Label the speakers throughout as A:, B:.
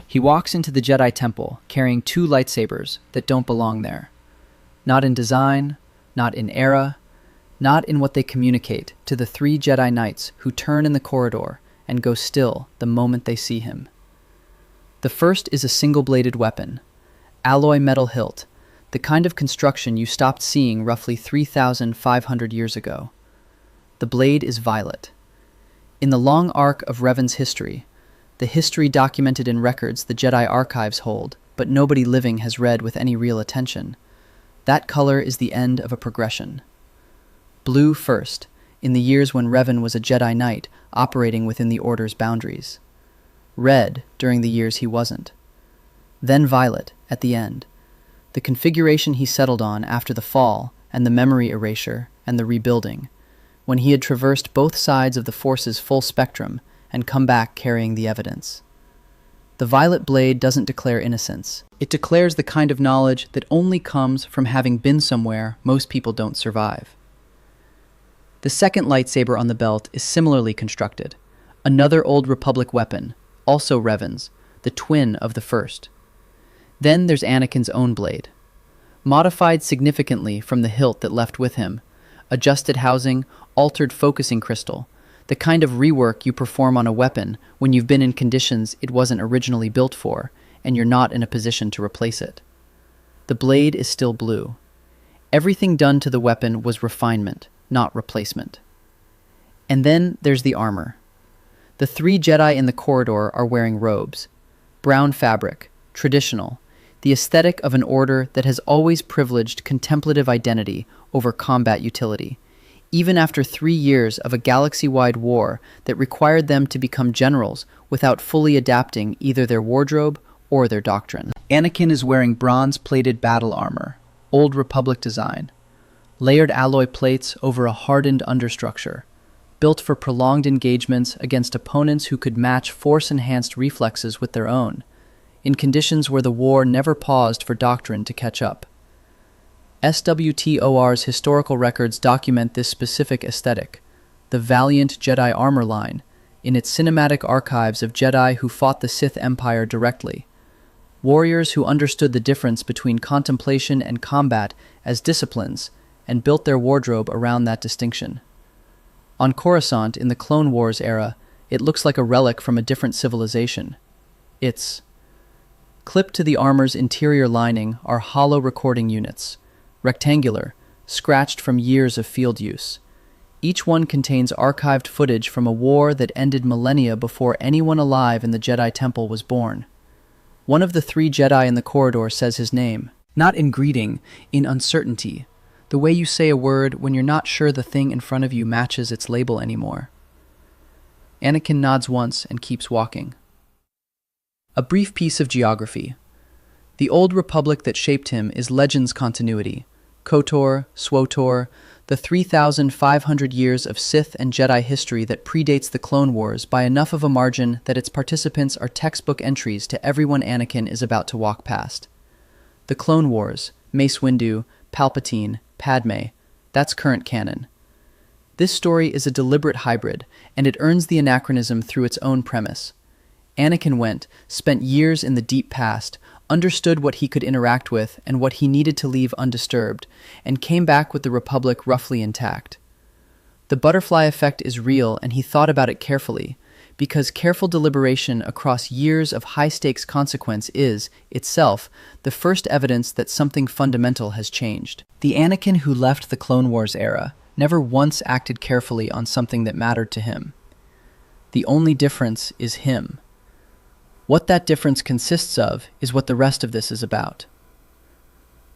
A: He walks into the Jedi Temple carrying two lightsabers that don't belong there. Not in design, not in era, not in what they communicate to the three Jedi Knights who turn in the corridor and go still the moment they see him. The first is a single-bladed weapon, alloy metal hilt, the kind of construction you stopped seeing roughly 3,500 years ago. The blade is violet. In the long arc of Revan's history, the history documented in records the Jedi Archives hold, but nobody living has read with any real attention, that color is the end of a progression. Blue first, in the years when Revan was a Jedi Knight operating within the Order's boundaries. Red during the years he wasn't. Then violet at the end, the configuration he settled on after the fall and the memory erasure and the rebuilding, when he had traversed both sides of the Force's full spectrum and come back carrying the evidence. The violet blade doesn't declare innocence. It declares the kind of knowledge that only comes from having been somewhere most people don't survive. The second lightsaber on the belt is similarly constructed, another Old Republic weapon, also Revan's, the twin of the first. Then there's Anakin's own blade. Modified significantly from the hilt that left with him, adjusted housing, altered focusing crystal, the kind of rework you perform on a weapon when you've been in conditions it wasn't originally built for and you're not in a position to replace it. The blade is still blue. Everything done to the weapon was refinement, not replacement. And then there's the armor. The three Jedi in the corridor are wearing robes. Brown fabric, traditional, the aesthetic of an order that has always privileged contemplative identity over combat utility, even after 3 years of a galaxy-wide war that required them to become generals without fully adapting either their wardrobe or their doctrine. Anakin is wearing bronze-plated battle armor, Old Republic design, layered alloy plates over a hardened understructure, built for prolonged engagements against opponents who could match force-enhanced reflexes with their own, in conditions where the war never paused for doctrine to catch up. SWTOR's historical records document this specific aesthetic, the Valiant Jedi armor line, in its cinematic archives of Jedi who fought the Sith Empire directly. Warriors who understood the difference between contemplation and combat as disciplines and built their wardrobe around that distinction. On Coruscant in the Clone Wars era, it looks like a relic from a different civilization. It's clipped to the armor's interior lining are hollow recording units, rectangular, scratched from years of field use. Each one contains archived footage from a war that ended millennia before anyone alive in the Jedi Temple was born. One of the three Jedi in the corridor says his name, not in greeting, in uncertainty, the way you say a word when you're not sure the thing in front of you matches its label anymore. Anakin nods once and keeps walking. A brief piece of geography. The Old Republic that shaped him is Legends continuity. KOTOR, SWOTOR, the 3,500 years of Sith and Jedi history that predates the Clone Wars by enough of a margin that its participants are textbook entries to everyone Anakin is about to walk past. The Clone Wars, Mace Windu, Palpatine, Padme, that's current canon. This story is a deliberate hybrid, and it earns the anachronism through its own premise. Anakin went, spent years in the deep past, understood what he could interact with and what he needed to leave undisturbed, and came back with the Republic roughly intact. The butterfly effect is real, and he thought about it carefully, because careful deliberation across years of high-stakes consequence is, itself, the first evidence that something fundamental has changed. The Anakin who left the Clone Wars era never once acted carefully on something that mattered to him. The only difference is him. What that difference consists of is what the rest of this is about.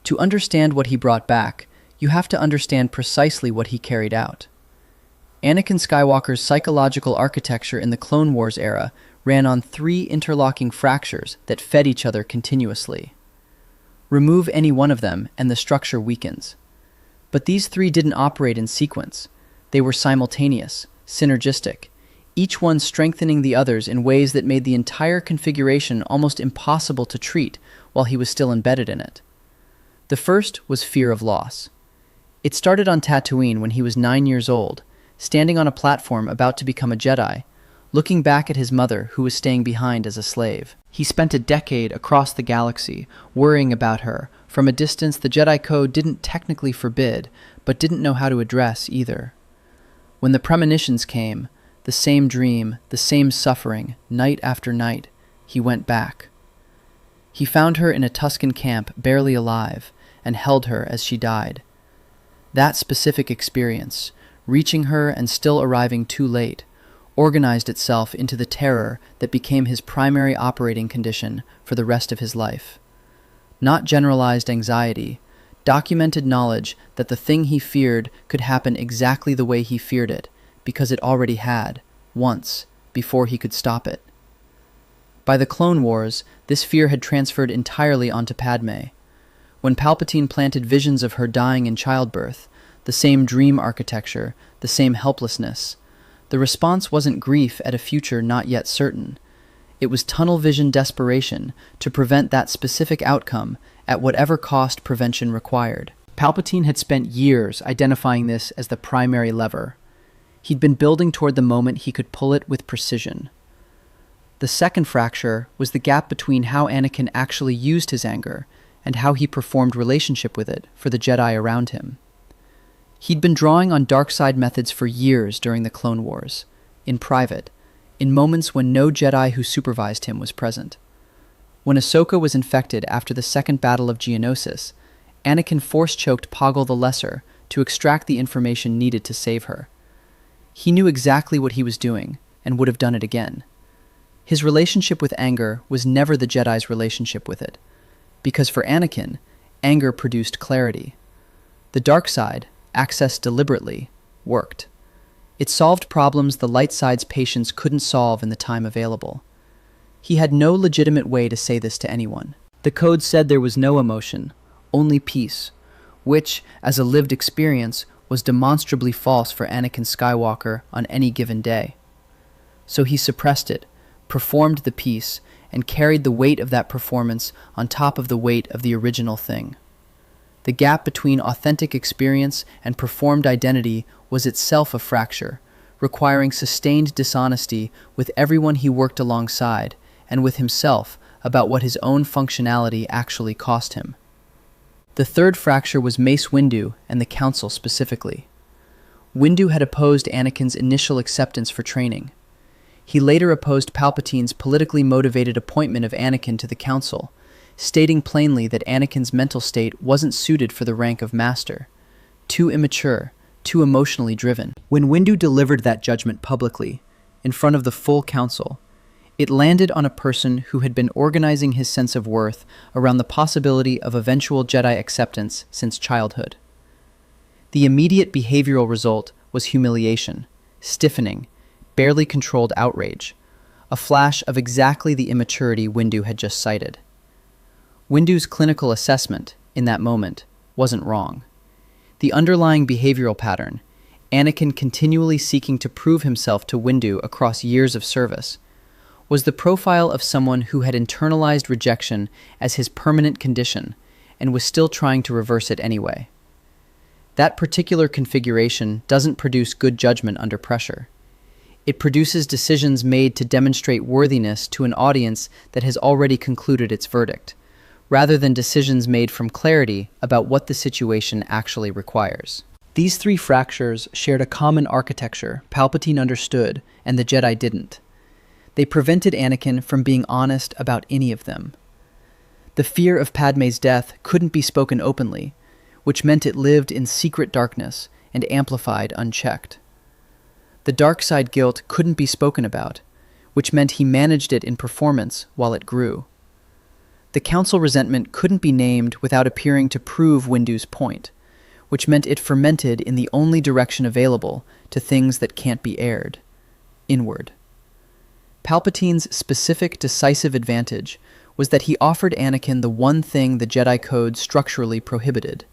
A: To understand what he brought back, you have to understand precisely what he carried out. Anakin Skywalker's psychological architecture in the Clone Wars era ran on 3 interlocking fractures that fed each other continuously. Remove any one of them and the structure weakens. But these 3 didn't operate in sequence. They were simultaneous, synergistic, each one strengthening the others in ways that made the entire configuration almost impossible to treat while he was still embedded in it. The first was fear of loss. It started on Tatooine when he was 9 years old, standing on a platform about to become a Jedi, looking back at his mother who was staying behind as a slave. He spent a decade across the galaxy, worrying about her, from a distance the Jedi Code didn't technically forbid, but didn't know how to address either. When the premonitions came, the same dream, the same suffering, night after night, he went back. He found her in a Tusken camp, barely alive, and held her as she died. That specific experience, reaching her and still arriving too late, organized itself into the terror that became his primary operating condition for the rest of his life. Not generalized anxiety, documented knowledge that the thing he feared could happen exactly the way he feared it, because it already had, once, before he could stop it. By the Clone Wars, this fear had transferred entirely onto Padme. When Palpatine planted visions of her dying in childbirth, the same dream architecture, the same helplessness, the response wasn't grief at a future not yet certain. It was tunnel vision desperation to prevent that specific outcome at whatever cost prevention required. Palpatine had spent years identifying this as the primary lever. He'd been building toward the moment he could pull it with precision. The second fracture was the gap between how Anakin actually used his anger and how he performed relationship with it for the Jedi around him. He'd been drawing on dark side methods for years during the Clone Wars, in private, in moments when no Jedi who supervised him was present. When Ahsoka was infected after the Second Battle of Geonosis, Anakin force-choked Poggle the Lesser to extract the information needed to save her. He knew exactly what he was doing, and would have done it again. His relationship with anger was never the Jedi's relationship with it, because for Anakin, anger produced clarity. The dark side, accessed deliberately, worked. It solved problems the light side's patience couldn't solve in the time available. He had no legitimate way to say this to anyone. The code said there was no emotion, only peace, which, as a lived experience, was demonstrably false for Anakin Skywalker on any given day. So he suppressed it, performed the peace, and carried the weight of that performance on top of the weight of the original thing. The gap between authentic experience and performed identity was itself a fracture, requiring sustained dishonesty with everyone he worked alongside and with himself about what his own functionality actually cost him. The third fracture was Mace Windu and the Council specifically. Windu had opposed Anakin's initial acceptance for training. He later opposed Palpatine's politically motivated appointment of Anakin to the Council, stating plainly that Anakin's mental state wasn't suited for the rank of Master. Too immature, too emotionally driven. When Windu delivered that judgment publicly, in front of the full Council, it landed on a person who had been organizing his sense of worth around the possibility of eventual Jedi acceptance since childhood. The immediate behavioral result was humiliation, stiffening, barely controlled outrage, a flash of exactly the immaturity Windu had just cited. Windu's clinical assessment, in that moment, wasn't wrong. The underlying behavioral pattern, Anakin continually seeking to prove himself to Windu across years of service, was the profile of someone who had internalized rejection as his permanent condition and was still trying to reverse it anyway. That particular configuration doesn't produce good judgment under pressure. It produces decisions made to demonstrate worthiness to an audience that has already concluded its verdict, rather than decisions made from clarity about what the situation actually requires. These three fractures shared a common architecture Palpatine understood and the Jedi didn't. They prevented Anakin from being honest about any of them. The fear of Padme's death couldn't be spoken openly, which meant it lived in secret darkness and amplified unchecked. The dark side guilt couldn't be spoken about, which meant he managed it in performance while it grew. The Council resentment couldn't be named without appearing to prove Windu's point, which meant it fermented in the only direction available to things that can't be aired, inward. Palpatine's specific decisive advantage was that he offered Anakin the one thing the Jedi Code structurally prohibited: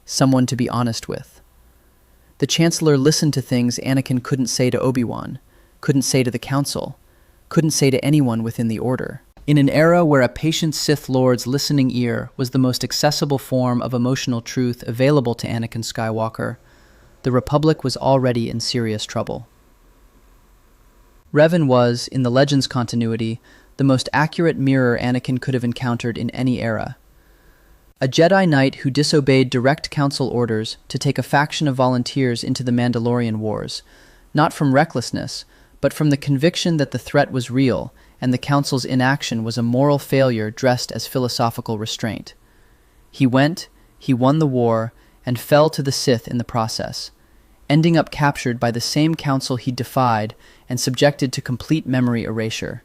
A: someone to be honest with. The Chancellor listened to things Anakin couldn't say to Obi-Wan, couldn't say to the Council, couldn't say to anyone within the Order. In an era where a patient Sith Lord's listening ear was the most accessible form of emotional truth available to Anakin Skywalker, the Republic was already in serious trouble. Revan was, in the Legends continuity, the most accurate mirror Anakin could have encountered in any era. A Jedi Knight who disobeyed direct council orders to take a faction of volunteers into the Mandalorian Wars, not from recklessness, but from the conviction that the threat was real and the council's inaction was a moral failure dressed as philosophical restraint. He went, he won the war, and fell to the Sith in the process, ending up captured by the same council he defied and subjected to complete memory erasure.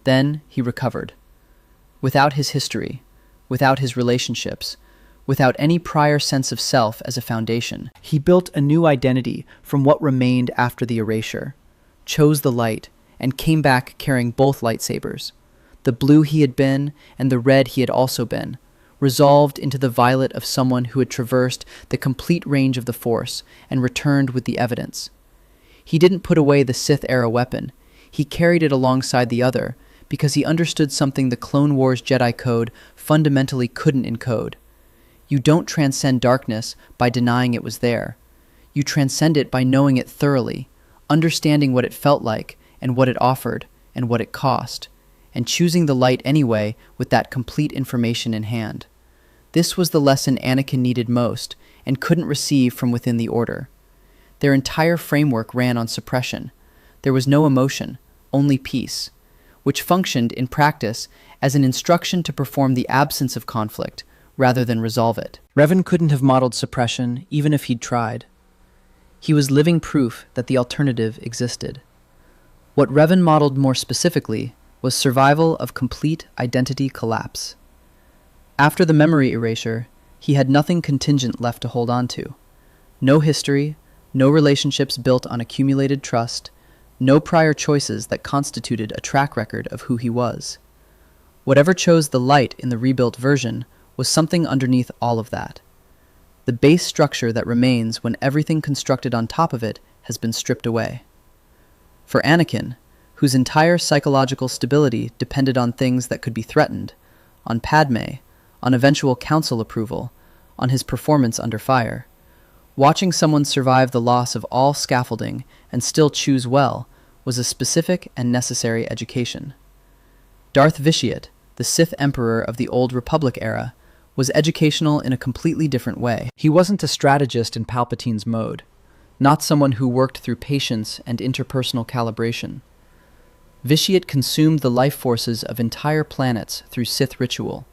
A: Then he recovered. Without his history, without his relationships, without any prior sense of self as a foundation, he built a new identity from what remained after the erasure, chose the light, and came back carrying both lightsabers, the blue he had been and the red he had also been, resolved into the violet of someone who had traversed the complete range of the Force and returned with the evidence. He didn't put away the Sith-era weapon. He carried it alongside the other because he understood something the Clone Wars Jedi Code fundamentally couldn't encode. You don't transcend darkness by denying it was there. You transcend it by knowing it thoroughly, understanding what it felt like and what it offered and what it cost, and choosing the light anyway with that complete information in hand. This was the lesson Anakin needed most and couldn't receive from within the Order. Their entire framework ran on suppression. There was no emotion, only peace, which functioned in practice as an instruction to perform the absence of conflict rather than resolve it. Revan couldn't have modeled suppression even if he'd tried. He was living proof that the alternative existed. What Revan modeled more specifically was survival of complete identity collapse. After the memory erasure, he had nothing contingent left to hold on to. No history, no relationships built on accumulated trust, no prior choices that constituted a track record of who he was. Whatever chose the light in the rebuilt version was something underneath all of that. The base structure that remains when everything constructed on top of it has been stripped away. For Anakin, whose entire psychological stability depended on things that could be threatened, on Padme, on eventual council approval, on his performance under fire, watching someone survive the loss of all scaffolding and still choose well was a specific and necessary education. Darth Vitiate, the Sith Emperor of the Old Republic era, was educational in a completely different way. He wasn't a strategist in Palpatine's mode, not someone who worked through patience and interpersonal calibration. Vitiate consumed the life forces of entire planets through Sith ritual,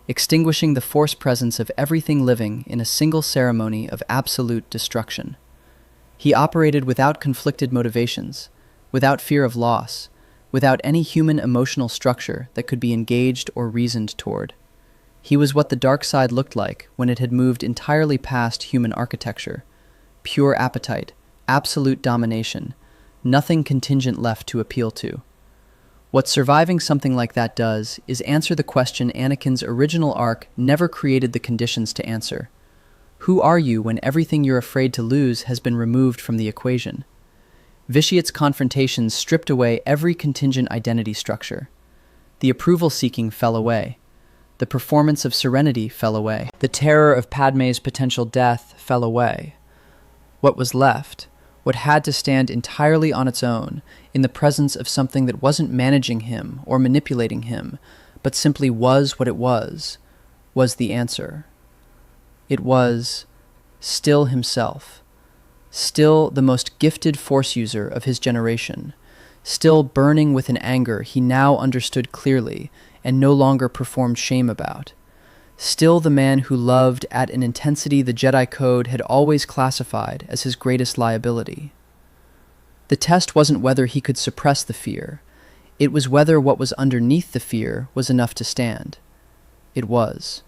A: extinguishing the Force presence of everything living in a single ceremony of absolute destruction. He operated without conflicted motivations, without fear of loss, without any human emotional structure that could be engaged or reasoned toward. He was what the dark side looked like when it had moved entirely past human architecture. Pure appetite, absolute domination, nothing contingent left to appeal to. What surviving something like that does is answer the question Anakin's original arc never created the conditions to answer. Who are you when everything you're afraid to lose has been removed from the equation? Vitiate's confrontations stripped away every contingent identity structure. The approval-seeking fell away. The performance of serenity fell away. The terror of Padme's potential death fell away. What was left, what had to stand entirely on its own, in the presence of something that wasn't managing him or manipulating him, but simply was what it was the answer. It was still himself, still the most gifted Force user of his generation, still burning with an anger he now understood clearly and no longer performed shame about, still the man who loved at an intensity the Jedi Code had always classified as his greatest liability. The test wasn't whether he could suppress the fear, it was whether what was underneath the fear was enough to stand. It was.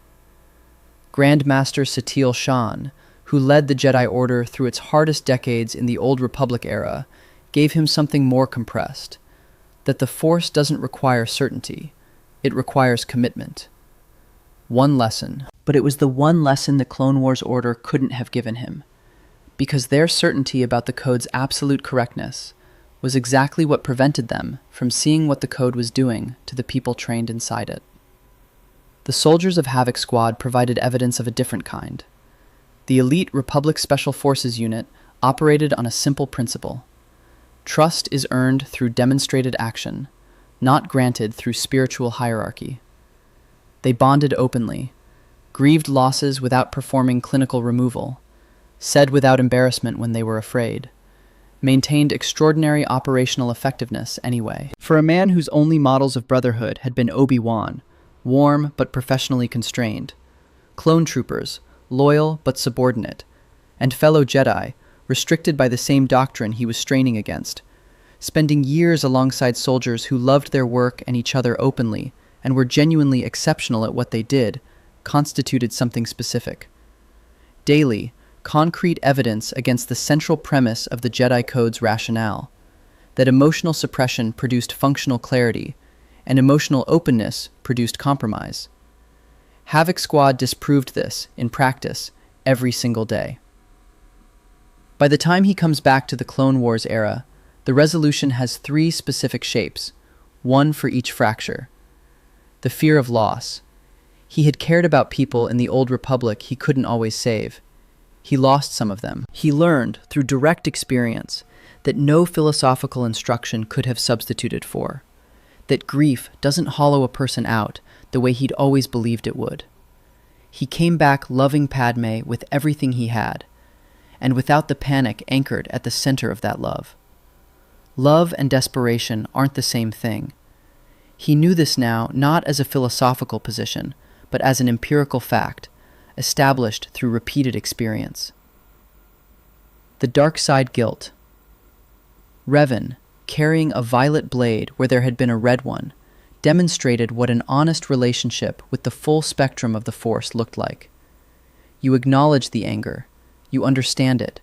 A: Grandmaster Satele Shan, who led the Jedi Order through its hardest decades in the Old Republic era, gave him something more compressed, that the Force doesn't require certainty, it requires commitment. One lesson, but it was the one lesson the Clone Wars Order couldn't have given him, because their certainty about the Code's absolute correctness was exactly what prevented them from seeing what the Code was doing to the people trained inside it. The soldiers of Havoc Squad provided evidence of a different kind. The elite Republic Special Forces unit operated on a simple principle. Trust is earned through demonstrated action, not granted through spiritual hierarchy. They bonded openly, grieved losses without performing clinical removal, said without embarrassment when they were afraid, maintained extraordinary operational effectiveness anyway. For a man whose only models of brotherhood had been Obi-Wan, warm but professionally constrained, clone troopers, loyal but subordinate, and fellow Jedi, restricted by the same doctrine he was straining against, spending years alongside soldiers who loved their work and each other openly and were genuinely exceptional at what they did, constituted something specific. Daily, concrete evidence against the central premise of the Jedi Code's rationale, that emotional suppression produced functional clarity, and emotional openness produced compromise. Havoc Squad disproved this, in practice, every single day. By the time he comes back to the Clone Wars era, the resolution has 3 specific shapes, one for each fracture. The fear of loss. He had cared about people in the Old Republic he couldn't always save. He lost some of them. He learned, through direct experience, that no philosophical instruction could have substituted for. That grief doesn't hollow a person out the way he'd always believed it would. He came back loving Padme with everything he had, and without the panic anchored at the center of that love. Love and desperation aren't the same thing. He knew this now not as a philosophical position, but as an empirical fact, established through repeated experience. The dark side guilt. Revan, carrying a violet blade where there had been a red one, demonstrated what an honest relationship with the full spectrum of the Force looked like. You acknowledge the anger. You understand it.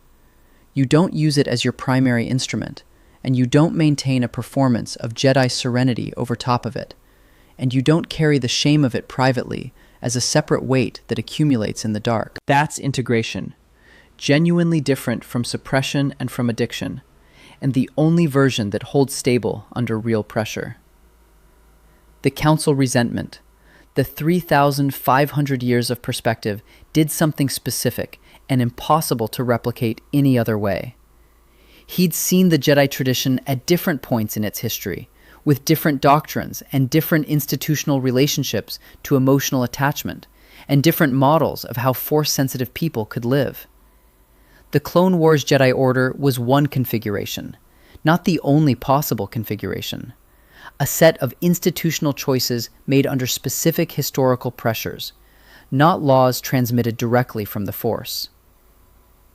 A: You don't use it as your primary instrument, and you don't maintain a performance of Jedi serenity over top of it, and you don't carry the shame of it privately as a separate weight that accumulates in the dark. That's integration, genuinely different from suppression and from addiction, and the only version that holds stable under real pressure. The Council resentment. The 3,500 years of perspective did something specific and impossible to replicate any other way. He'd seen the Jedi tradition at different points in its history, with different doctrines and different institutional relationships to emotional attachment, and different models of how Force-sensitive people could live. The Clone Wars Jedi Order was one configuration, not the only possible configuration. A set of institutional choices made under specific historical pressures, not laws transmitted directly from the Force.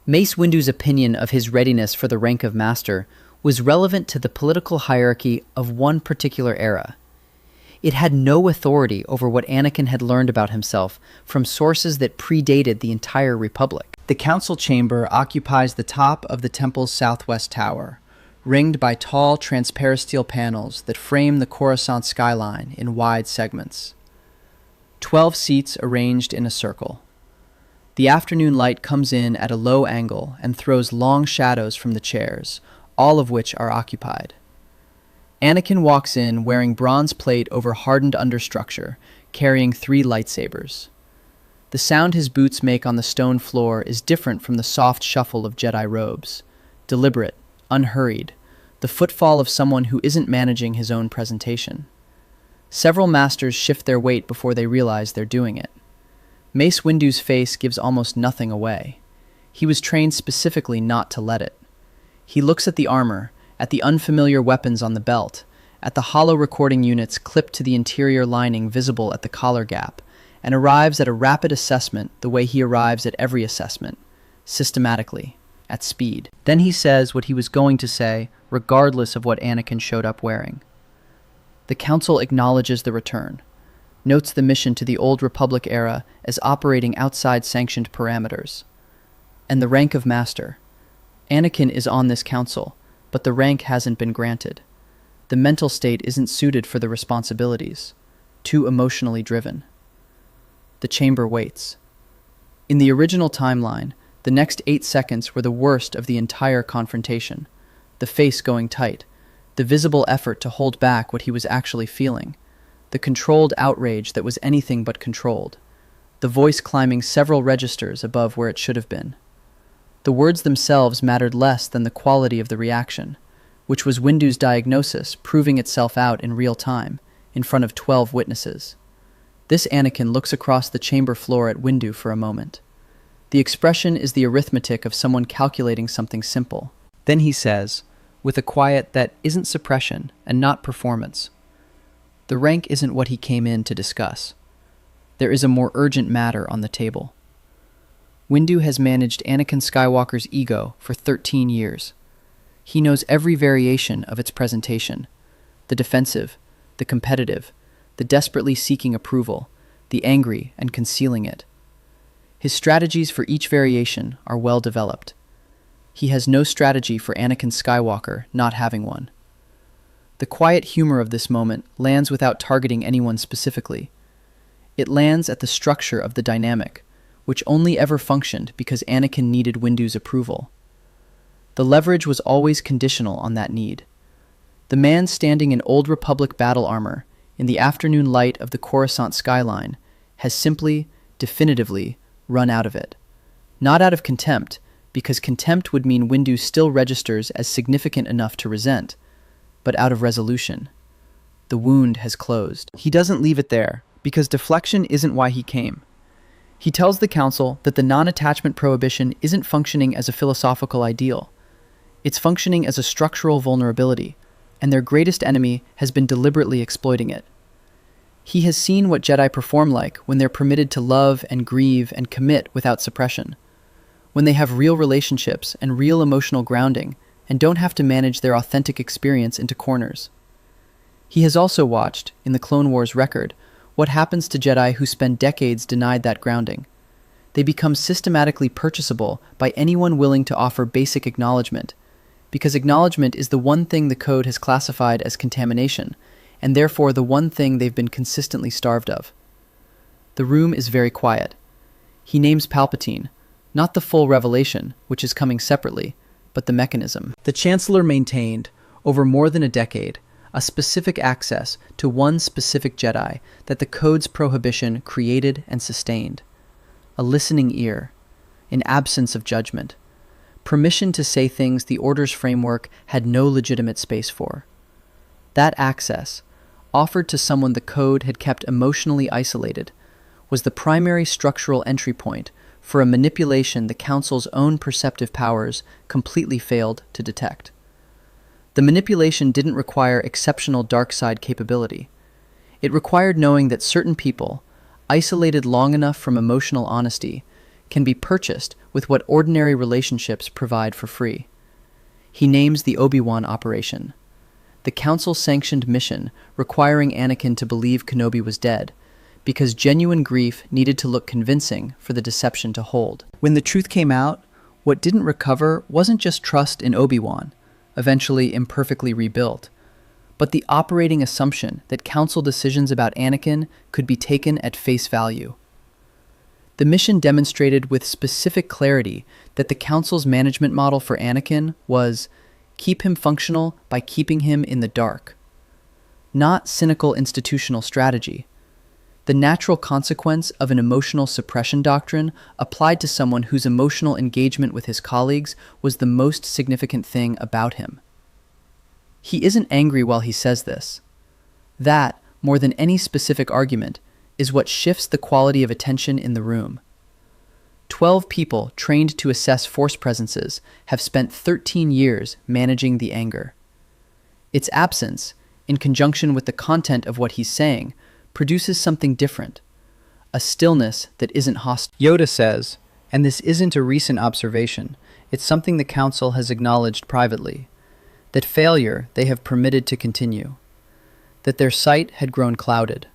A: Mace Windu's opinion of his readiness for the rank of Master was relevant to the political hierarchy of one particular era. It had no authority over what Anakin had learned about himself from sources that predated the entire Republic. The Council Chamber occupies the top of the temple's southwest tower, ringed by tall transparisteel panels that frame the Coruscant skyline in wide segments. 12 seats arranged in a circle. The afternoon light comes in at a low angle and throws long shadows from the chairs, all of which are occupied. Anakin walks in wearing bronze plate over hardened understructure, carrying 3 lightsabers. The sound his boots make on the stone floor is different from the soft shuffle of Jedi robes, deliberate, unhurried, the footfall of someone who isn't managing his own presentation. Several masters shift their weight before they realize they're doing it. Mace Windu's face gives almost nothing away. He was trained specifically not to let it. He looks at the armor, at the unfamiliar weapons on the belt, at the hollow recording units clipped to the interior lining visible at the collar gap, and arrives at a rapid assessment the way he arrives at every assessment, systematically, at speed. Then he says what he was going to say, regardless of what Anakin showed up wearing. The Council acknowledges the return, notes the mission to the Old Republic era as operating outside sanctioned parameters. And the rank of Master. Anakin is on this council, but the rank hasn't been granted. The mental state isn't suited for the responsibilities, too emotionally driven. The chamber waits. In the original timeline, the next 8 seconds were the worst of the entire confrontation, the face going tight, the visible effort to hold back what he was actually feeling, the controlled outrage that was anything but controlled, the voice climbing several registers above where it should have been. The words themselves mattered less than the quality of the reaction, which was Windu's diagnosis proving itself out in real time, in front of 12 witnesses. This Anakin looks across the chamber floor at Windu for a moment. The expression is the arithmetic of someone calculating something simple. Then he says, with a quiet that isn't suppression and not performance, "The rank isn't what he came in to discuss. There is a more urgent matter on the table." Windu has managed Anakin Skywalker's ego for 13 years. He knows every variation of its presentation: the defensive, the competitive, the desperately seeking approval, the angry and concealing it. His strategies for each variation are well developed. He has no strategy for Anakin Skywalker not having one. The quiet humor of this moment lands without targeting anyone specifically. It lands at the structure of the dynamic, which only ever functioned because Anakin needed Windu's approval. The leverage was always conditional on that need. The man standing in Old Republic battle armor, in the afternoon light of the Coruscant skyline, has simply, definitively, run out of it. Not out of contempt, because contempt would mean Windu still registers as significant enough to resent, but out of resolution. The wound has closed. He doesn't leave it there, because deflection isn't why he came. He tells the Council that the non-attachment prohibition isn't functioning as a philosophical ideal. It's functioning as a structural vulnerability, and their greatest enemy has been deliberately exploiting it. He has seen what Jedi perform like when they're permitted to love and grieve and commit without suppression, when they have real relationships and real emotional grounding and don't have to manage their authentic experience into corners. He has also watched, in the Clone Wars record, what happens to Jedi who spend decades denied that grounding. They become systematically purchasable by anyone willing to offer basic acknowledgement, because acknowledgement is the one thing the Code has classified as contamination, and therefore the one thing they've been consistently starved of. The room is very quiet. He names Palpatine, not the full revelation, which is coming separately, but the mechanism. The Chancellor maintained, over more than a decade, a specific access to one specific Jedi that the Code's prohibition created and sustained. A listening ear, an absence of judgment, permission to say things the Order's framework had no legitimate space for. That access, offered to someone the Code had kept emotionally isolated, was the primary structural entry point for a manipulation the Council's own perceptive powers completely failed to detect. The manipulation didn't require exceptional dark side capability. It required knowing that certain people, isolated long enough from emotional honesty, can be purchased with what ordinary relationships provide for free. He names the Obi-Wan operation, the Council-sanctioned mission requiring Anakin to believe Kenobi was dead, because genuine grief needed to look convincing for the deception to hold. When the truth came out, what didn't recover wasn't just trust in Obi-Wan, eventually imperfectly rebuilt, but the operating assumption that Council decisions about Anakin could be taken at face value. The mission demonstrated with specific clarity that the Council's management model for Anakin was keep him functional by keeping him in the dark. Not cynical institutional strategy. The natural consequence of an emotional suppression doctrine applied to someone whose emotional engagement with his colleagues was the most significant thing about him. He isn't angry while he says this. That, more than any specific argument, is what shifts the quality of attention in the room. 12 people trained to assess force presences have spent 13 years managing the anger. Its absence, in conjunction with the content of what he's saying, produces something different, a stillness that isn't hostile. Yoda says, and this isn't a recent observation, it's something the Council has acknowledged privately, that failure they have permitted to continue, that their sight had grown clouded.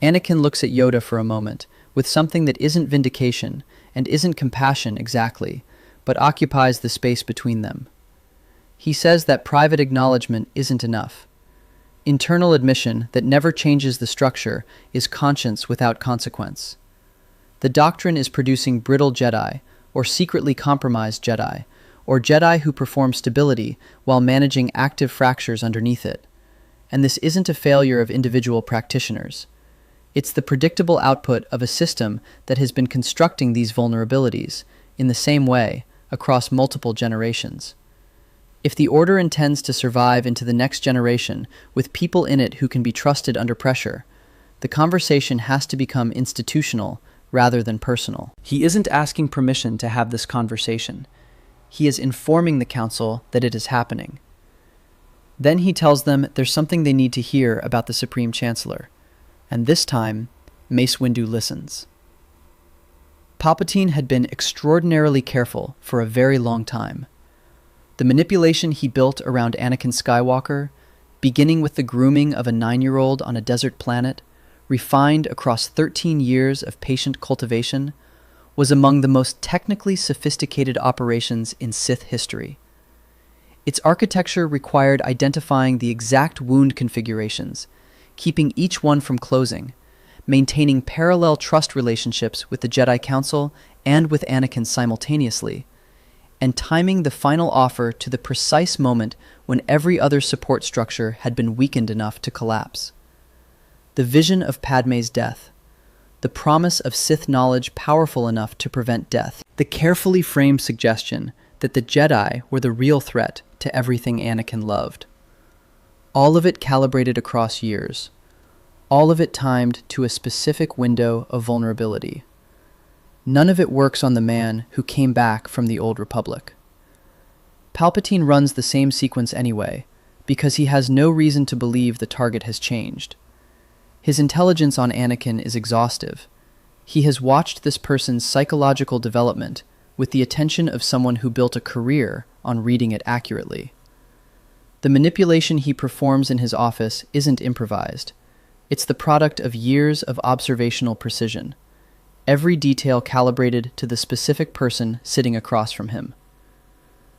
A: Anakin looks at Yoda for a moment, with something that isn't vindication and isn't compassion exactly, but occupies the space between them. He says that private acknowledgement isn't enough. Internal admission that never changes the structure is conscience without consequence. The doctrine is producing brittle Jedi, or secretly compromised Jedi, or Jedi who perform stability while managing active fractures underneath it. And this isn't a failure of individual practitioners. It's the predictable output of a system that has been constructing these vulnerabilities, in the same way, across multiple generations. If the Order intends to survive into the next generation with people in it who can be trusted under pressure, the conversation has to become institutional rather than personal. He isn't asking permission to have this conversation. He is informing the Council that it is happening. Then he tells them there's something they need to hear about the Supreme Chancellor, and this time, Mace Windu listens. Palpatine had been extraordinarily careful for a very long time. The manipulation he built around Anakin Skywalker, beginning with the grooming of a 9-year-old on a desert planet, refined across 13 years of patient cultivation, was among the most technically sophisticated operations in Sith history. Its architecture required identifying the exact wound configurations, keeping each one from closing, maintaining parallel trust relationships with the Jedi Council and with Anakin simultaneously, and timing the final offer to the precise moment when every other support structure had been weakened enough to collapse. The vision of Padmé's death, the promise of Sith knowledge powerful enough to prevent death, the carefully framed suggestion that the Jedi were the real threat to everything Anakin loved. All of it calibrated across years, all of it timed to a specific window of vulnerability. None of it works on the man who came back from the Old Republic. Palpatine runs the same sequence anyway, because he has no reason to believe the target has changed. His intelligence on Anakin is exhaustive. He has watched this person's psychological development with the attention of someone who built a career on reading it accurately. The manipulation he performs in his office isn't improvised. It's the product of years of observational precision, every detail calibrated to the specific person sitting across from him.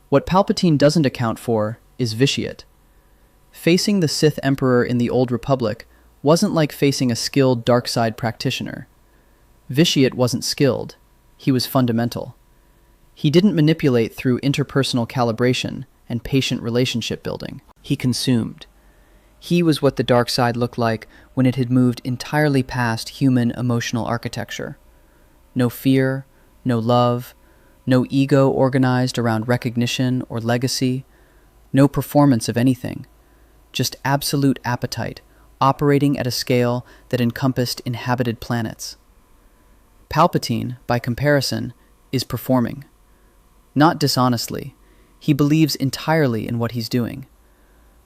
A: What Palpatine doesn't account for is vitiate. Facing the Sith Emperor in the Old Republic wasn't like facing a skilled dark side practitioner. Vitiate wasn't skilled, he was fundamental. He didn't manipulate through interpersonal calibration and patient relationship building. He consumed. He was what the dark side looked like when it had moved entirely past human emotional architecture. No fear, no love, no ego organized around recognition or legacy, no performance of anything, just absolute appetite, operating at a scale that encompassed inhabited planets. Palpatine, by comparison, is performing. Not dishonestly, he believes entirely in what he's doing.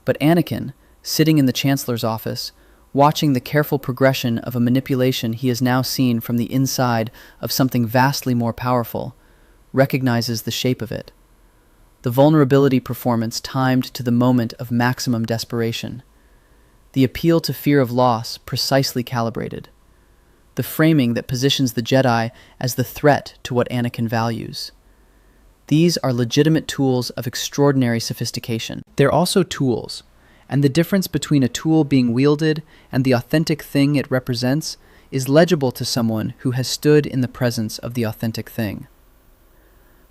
A: But Anakin, sitting in the Chancellor's office, watching the careful progression of a manipulation he has now seen from the inside of something vastly more powerful, recognizes the shape of it. The vulnerability performance timed to the moment of maximum desperation. The appeal to fear of loss precisely calibrated. The framing that positions the Jedi as the threat to what Anakin values. These are legitimate tools of extraordinary sophistication. They're also tools, and the difference between a tool being wielded and the authentic thing it represents is legible to someone who has stood in the presence of the authentic thing.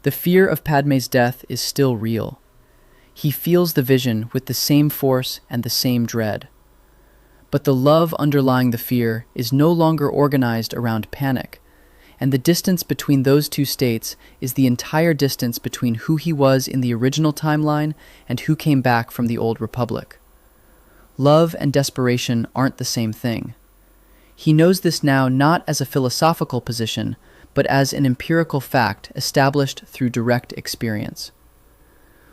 A: The fear of Padmé's death is still real. He feels the vision with the same force and the same dread. But the love underlying the fear is no longer organized around panic, and the distance between those two states is the entire distance between who he was in the original timeline and who came back from the Old Republic. Love and desperation aren't the same thing. He knows this now not as a philosophical position, but as an empirical fact established through direct experience.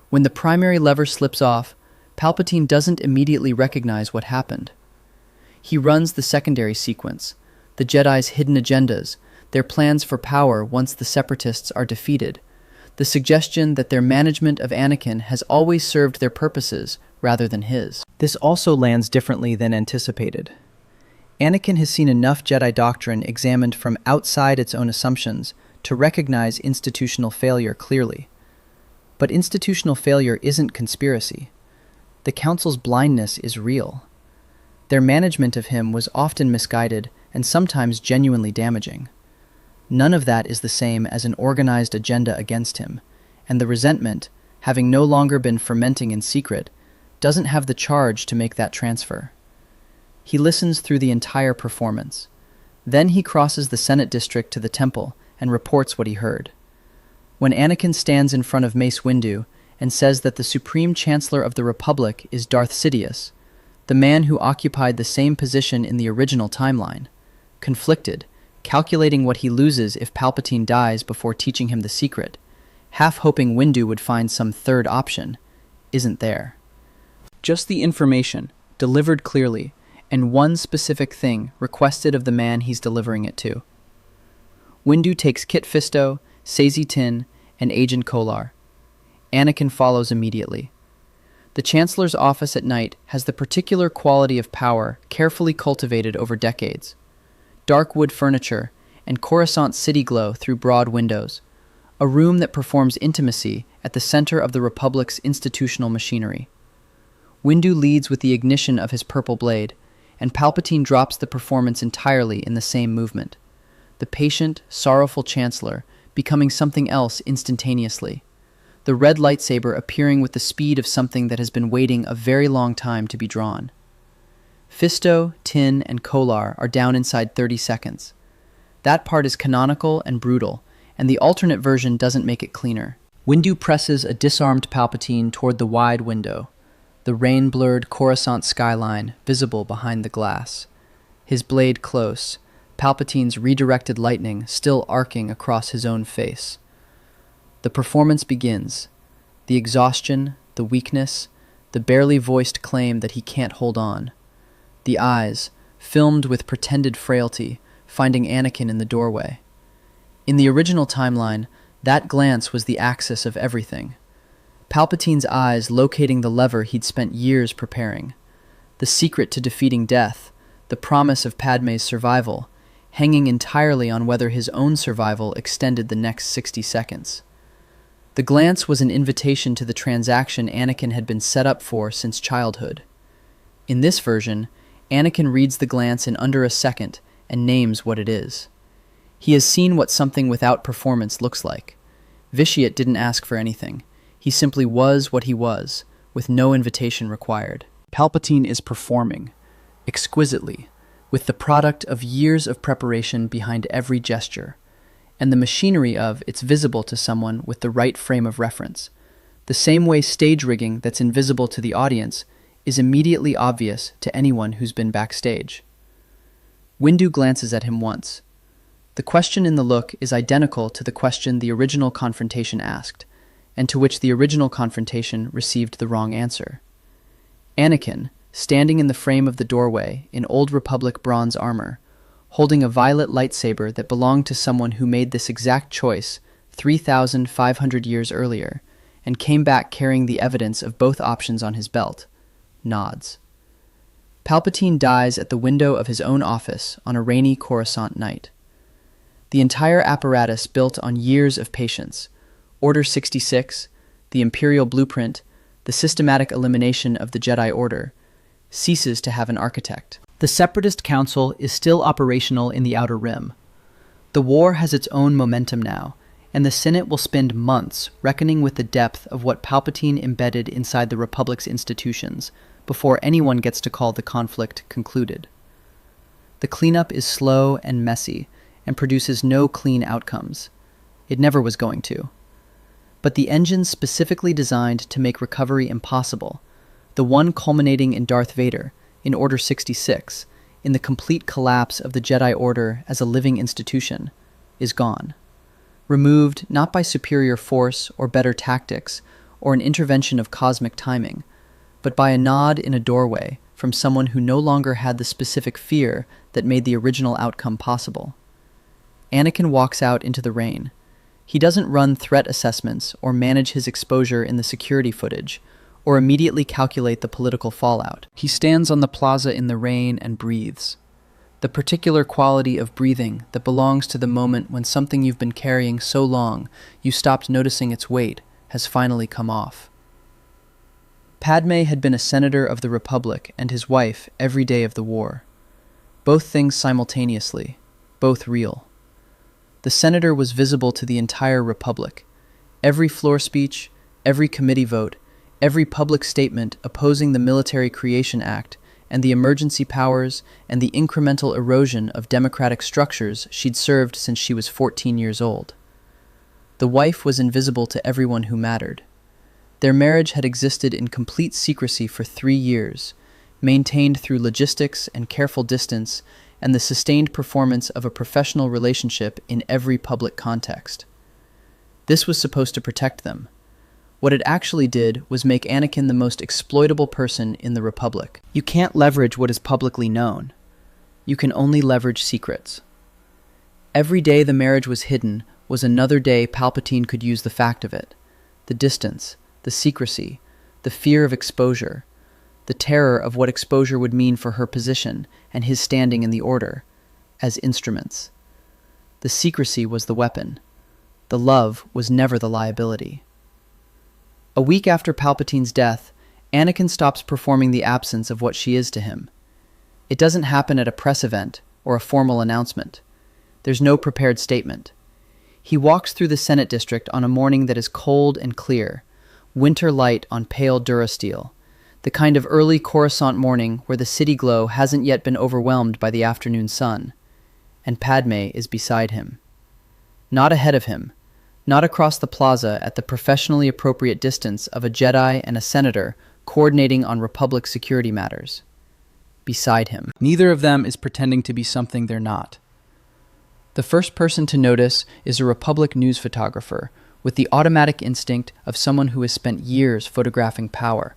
A: When the primary lever slips off, Palpatine doesn't immediately recognize what happened. He runs the secondary sequence, the Jedi's hidden agendas, their plans for power once the Separatists are defeated, the suggestion that their management of Anakin has always served their purposes rather than his. This also lands differently than anticipated. Anakin has seen enough Jedi doctrine examined from outside its own assumptions to recognize institutional failure clearly. But institutional failure isn't conspiracy. The Council's blindness is real. Their management of him was often misguided and sometimes genuinely damaging. None of that is the same as an organized agenda against him, and the resentment, having no longer been fermenting in secret, doesn't have the charge to make that transfer. He listens through the entire performance. Then he crosses the Senate district to the temple and reports what he heard. When Anakin stands in front of Mace Windu, and says that the Supreme Chancellor of the Republic is Darth Sidious, the man who occupied the same position in the original timeline. Conflicted, calculating what he loses if Palpatine dies before teaching him the secret, half hoping Windu would find some third option, isn't there. Just the information, delivered clearly, and one specific thing requested of the man he's delivering it to. Windu takes Kit Fisto, Saesee Tiin, and Agent Kolar. Anakin follows immediately. The Chancellor's office at night has the particular quality of power carefully cultivated over decades. Dark wood furniture and Coruscant city glow through broad windows, a room that performs intimacy at the center of the Republic's institutional machinery. Windu leads with the ignition of his purple blade, and Palpatine drops the performance entirely in the same movement. The patient, sorrowful Chancellor becoming something else instantaneously, the red lightsaber appearing with the speed of something that has been waiting a very long time to be drawn. Fisto, Tiin, and Kolar are down inside 30 seconds. That part is canonical and brutal, and the alternate version doesn't make it cleaner. Windu presses a disarmed Palpatine toward the wide window, the rain-blurred Coruscant skyline visible behind the glass. His blade close, Palpatine's redirected lightning still arcing across his own face. The performance begins. The exhaustion, the weakness, the barely voiced claim that he can't hold on. The eyes, filmed with pretended frailty, finding Anakin in the doorway. In the original timeline, that glance was the axis of everything. Palpatine's eyes locating the lever he'd spent years preparing. The secret to defeating death, the promise of Padmé's survival, hanging entirely on whether his own survival extended the next 60 seconds. The glance was an invitation to the transaction Anakin had been set up for since childhood. In this version, Anakin reads the glance in under a second and names what it is. He has seen what something without performance looks like. Vitiate didn't ask for anything. He simply was what he was, with no invitation required. Palpatine is performing, exquisitely, with the product of years of preparation behind every gesture, and the machinery of it's visible to someone with the right frame of reference. The same way stage rigging that's invisible to the audience is immediately obvious to anyone who's been backstage. Windu glances at him once. The question in the look is identical to the question the original confrontation asked, and to which the original confrontation received the wrong answer. Anakin, standing in the frame of the doorway in Old Republic bronze armor, holding a violet lightsaber that belonged to someone who made this exact choice 3,500 years earlier, and came back carrying the evidence of both options on his belt, nods. Palpatine dies at the window of his own office on a rainy Coruscant night. The entire apparatus built on years of patience, Order 66, the Imperial blueprint, the systematic elimination of the Jedi Order, ceases to have an architect. The Separatist Council is still operational in the Outer Rim. The war has its own momentum now, and the Senate will spend months reckoning with the depth of what Palpatine embedded inside the Republic's institutions before anyone gets to call the conflict concluded. The cleanup is slow and messy and produces no clean outcomes. It never was going to. But the engine specifically designed to make recovery impossible, the one culminating in Darth Vader, in Order 66, in the complete collapse of the Jedi Order as a living institution, is gone. Removed not by superior force or better tactics or an intervention of cosmic timing, but by a nod in a doorway from someone who no longer had the specific fear that made the original outcome possible. Anakin walks out into the rain. He doesn't run threat assessments or manage his exposure in the security footage, or immediately calculate the political fallout. He stands on the plaza in the rain and breathes. The particular quality of breathing that belongs to the moment when something you've been carrying so long you stopped noticing its weight has finally come off. Padmé had been a senator of the Republic and his wife every day of the war. Both things simultaneously, both real. The senator was visible to the entire Republic. Every floor speech, every committee vote, every public statement opposing the Military Creation Act and the emergency powers and the incremental erosion of democratic structures she'd served since she was 14 years old. The wife was invisible to everyone who mattered. Their marriage had existed in complete secrecy for 3 years, maintained through logistics and careful distance and the sustained performance of a professional relationship in every public context. This was supposed to protect them. What it actually did was make Anakin the most exploitable person in the Republic. You can't leverage what is publicly known. You can only leverage secrets. Every day the marriage was hidden was another day Palpatine could use the fact of it. The distance, the secrecy, the fear of exposure, the terror of what exposure would mean for her position and his standing in the Order, as instruments. The secrecy was the weapon. The love was never the liability. A week after Palpatine's death, Anakin stops performing the absence of what she is to him. It doesn't happen at a press event or a formal announcement. There's no prepared statement. He walks through the Senate district on a morning that is cold and clear, winter light on pale durasteel, the kind of early Coruscant morning where the city glow hasn't yet been overwhelmed by the afternoon sun, and Padme is beside him. Not ahead of him, not across the plaza at the professionally appropriate distance of a Jedi and a senator coordinating on Republic security matters. Beside him. Neither of them is pretending to be something they're not. The first person to notice is a Republic news photographer with the automatic instinct of someone who has spent years photographing power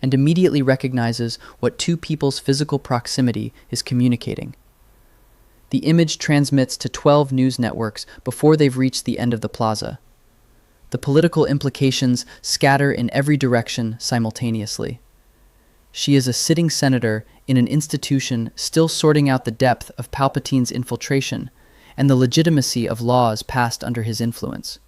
A: and immediately recognizes what two people's physical proximity is communicating. The image transmits to 12 news networks before they've reached the end of the plaza. The political implications scatter in every direction simultaneously. She is a sitting senator in an institution still sorting out the depth of Palpatine's infiltration and the legitimacy of laws passed under his influence.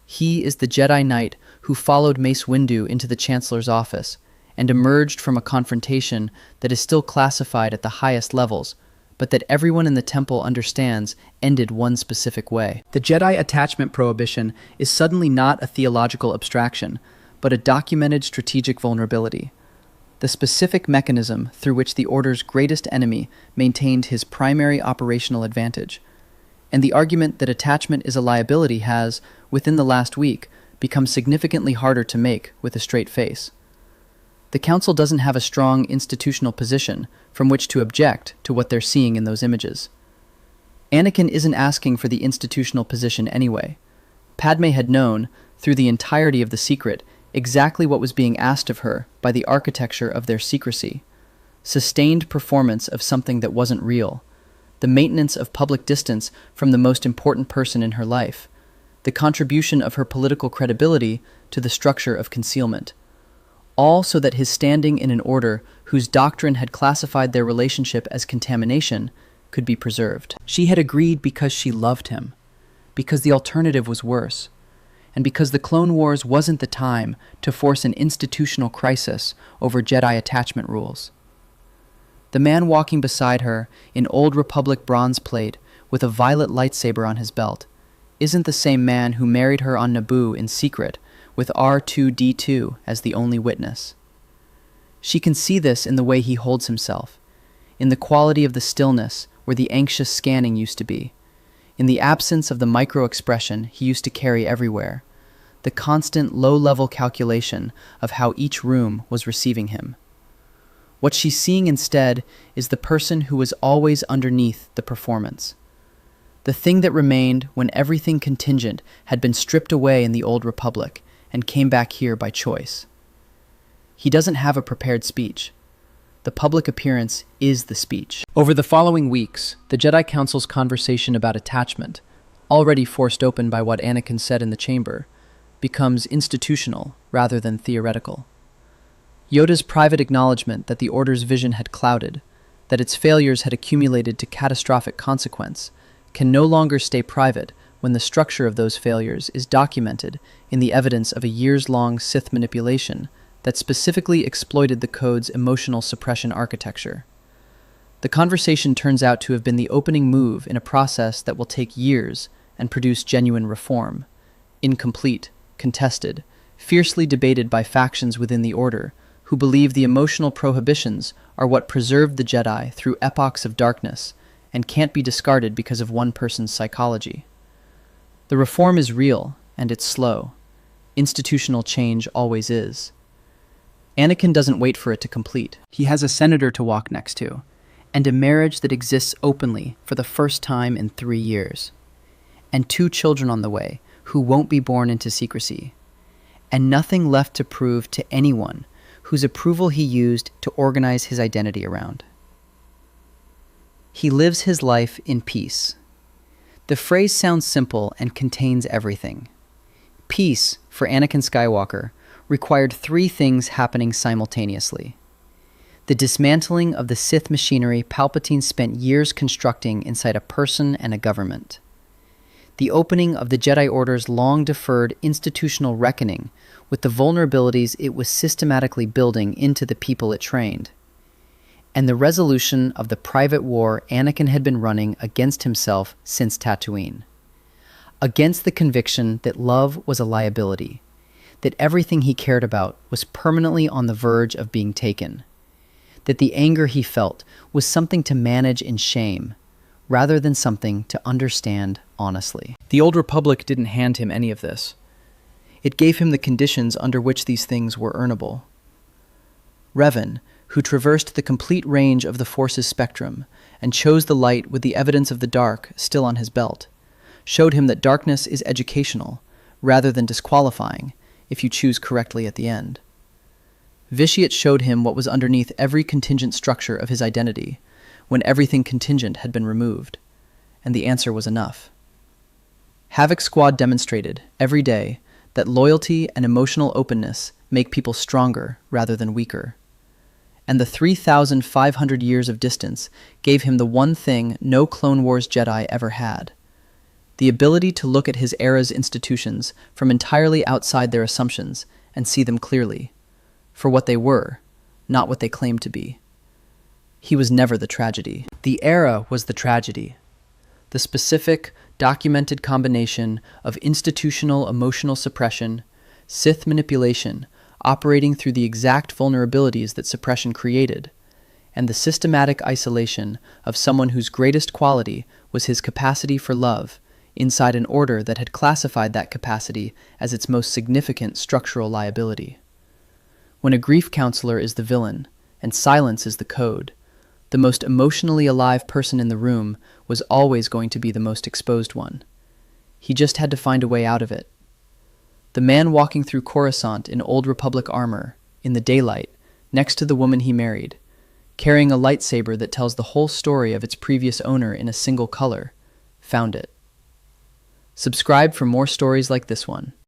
A: He is the Jedi Knight who followed Mace Windu into the Chancellor's office and emerged from a confrontation that is still classified at the highest levels, but that everyone in the temple understands ended one specific way. The Jedi attachment prohibition is suddenly not a theological abstraction, but a documented strategic vulnerability. The specific mechanism through which the Order's greatest enemy maintained his primary operational advantage. And the argument that attachment is a liability has, within the last week, become significantly harder to make with a straight face. The Council doesn't have a strong institutional position from which to object to what they're seeing in those images. Anakin isn't asking for the institutional position anyway. Padme had known, through the entirety of the secret, exactly what was being asked of her by the architecture of their secrecy. Sustained performance of something that wasn't real. The maintenance of public distance from the most important person in her life. The contribution of her political credibility to the structure of concealment. All so that his standing in an order whose doctrine had classified their relationship as contamination could be preserved. She had agreed because she loved him, because the alternative was worse, and because the Clone Wars wasn't the time to force an institutional crisis over Jedi attachment rules. The man walking beside her in Old Republic bronze plate with a violet lightsaber on his belt isn't the same man who married her on Naboo in secret with R2-D2 as the only witness. She can see this in the way he holds himself, in the quality of the stillness where the anxious scanning used to be, in the absence of the micro-expression he used to carry everywhere, the constant low-level calculation of how each room was receiving him. What she's seeing instead is the person who was always underneath the performance. The thing that remained when everything contingent had been stripped away in the Old Republic and came back here by choice. He doesn't have a prepared speech. The public appearance is the speech. Over the following weeks, the Jedi Council's conversation about attachment, already forced open by what Anakin said in the chamber, becomes institutional rather than theoretical. Yoda's private acknowledgement that the Order's vision had clouded, that its failures had accumulated to catastrophic consequence, can no longer stay private when the structure of those failures is documented in the evidence of a years-long Sith manipulation that specifically exploited the code's emotional suppression architecture. The conversation turns out to have been the opening move in a process that will take years and produce genuine reform, incomplete, contested, fiercely debated by factions within the Order, who believe the emotional prohibitions are what preserved the Jedi through epochs of darkness and can't be discarded because of one person's psychology. The reform is real, and it's slow. institutional change always is. Anakin doesn't wait for it to complete. He has a senator to walk next to, and a marriage that exists openly for the first time in 3 years, and 2 children on the way who won't be born into secrecy, and nothing left to prove to anyone whose approval he used to organize his identity around. He lives his life in peace. The phrase sounds simple and contains everything. Peace, for Anakin Skywalker, required 3 things happening simultaneously. The dismantling of the Sith machinery Palpatine spent years constructing inside a person and a government. The opening of the Jedi Order's long-deferred institutional reckoning with the vulnerabilities it was systematically building into the people it trained. And the resolution of the private war Anakin had been running against himself since Tatooine. Against the conviction that love was a liability, that everything he cared about was permanently on the verge of being taken, that the anger he felt was something to manage in shame, rather than something to understand honestly. The Old Republic didn't hand him any of this. It gave him the conditions under which these things were earnable. Revan, who traversed the complete range of the Force's spectrum and chose the light with the evidence of the dark still on his belt, showed him that darkness is educational, rather than disqualifying, if you choose correctly at the end. Vitiate showed him what was underneath every contingent structure of his identity, when everything contingent had been removed, and the answer was enough. Havoc Squad demonstrated, every day, that loyalty and emotional openness make people stronger rather than weaker. And the 3,500 years of distance gave him the one thing no Clone Wars Jedi ever had: the ability to look at his era's institutions from entirely outside their assumptions and see them clearly, for what they were, not what they claimed to be. He was never the tragedy. The era was the tragedy. The specific, documented combination of institutional emotional suppression, Sith manipulation, operating through the exact vulnerabilities that suppression created, and the systematic isolation of someone whose greatest quality was his capacity for love, inside an order that had classified that capacity as its most significant structural liability. When a grief counselor is the villain, and silence is the code, the most emotionally alive person in the room was always going to be the most exposed one. He just had to find a way out of it. The man walking through Coruscant in Old Republic armor, in the daylight, next to the woman he married, carrying a lightsaber that tells the whole story of its previous owner in a single color, found it. Subscribe for more stories like this one.